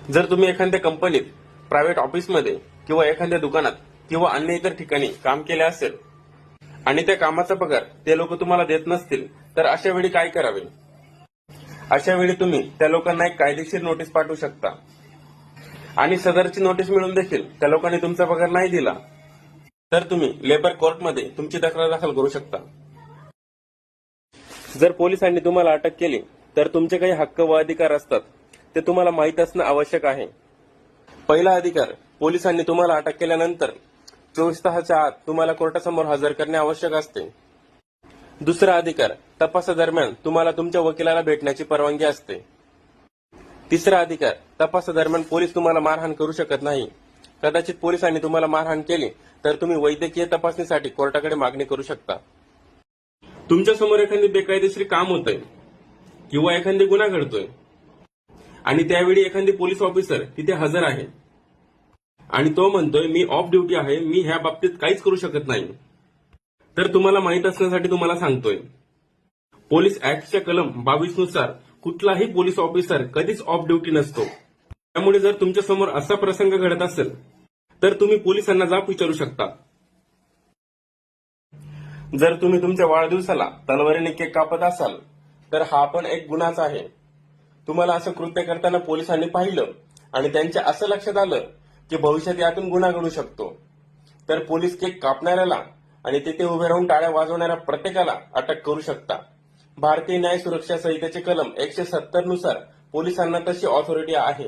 जर तुम्ही एखाद्या कंपनीत, प्रायव्हेट ऑफिसमध्ये किंवा एखाद्या दुकानात किंवा अन्य इतर ठिकाणी काम केले असेल आणि त्या कामाचा पगार ते लोक तुम्हाला देत नसतील, तर अशा वेळी काय करावे? अशा वेळी तुम्ही त्या लोकांना एक कायदेशीर नोटीस पाठवू शकता आणि सदरची नोटीस मिळून देखील त्या लोकांनी तुमचा पगार नाही दिला तर तुम्ही लेबर कोर्टमध्ये तुमची तक्रार दाखल करू शकता. जर पोलिसांनी तुम्हाला अटक केली तर तुमचे काही हक्क व अधिकार असतात ते तुम्हाला माहीत असणं आवश्यक आहे. पहिला अधिकार, पोलिसांनी तुम्हाला अटक केल्यानंतर 24 तासाच्या आत तुम्हाला कोर्टासमोर हजर करणे आवश्यक असते. दुसरा अधिकार, तपासादरम्यान तुम्हाला तुमच्या वकिलाला भेटण्याची परवानगी असते. तिसरा अधिकार, तपासादरम्यान पोलीस तुम्हाला मारहाण करू शकत नाही. कदाचित पोलिसांनी तुम्हाला मारहाण केली तर तुम्ही वैद्यकीय तपासणीसाठी कोर्टाकडे मागणी करू शकता. तुमच्यासमोर एखादी बेकायदेशीर काम होतंय किंवा एखादी गुन्हा घडतोय आणि त्यावेळी एखादी पोलीस ऑफिसर तिथे हजर आहे आणि तो म्हणतोय मी ऑफ ड्युटी आहे, मी ह्या बाबतीत काहीच करू शकत नाही, तर तुम्हाला माहित असण्यासाठी तुम्हाला सांगतोय, पोलीस ऍक्टच्या कलम 22 नुसार कुठलाही पोलीस ऑफिसर कधीच ऑफ ड्युटी नसतो. त्यामुळे जर तुमच्यासमोर असा प्रसंग घडत असेल तर तुम्ही पोलिसांना जाब विचारू शकता. जर तुम्ही तुमच्या वाढदिवसाला तलवारीने केक कापत असाल तर हा पण एक गुन्हाच आहे. तुम्हाला असं कृत्य करताना पोलिसांनी पाहिलं आणि त्यांच्या असं लक्षात आलं की भविष्यात यातून गुन्हा घडू शकतो, तर पोलीस केक कापणाऱ्याला आणि तिथे उभे राहून टाळ्या वाजवणाऱ्या प्रत्येकाला अटक करू शकता. भारतीय न्याय सुरक्षा संहितेचे कलम 170 नुसार पोलिसांना तशी ऑथॉरिटी आहे.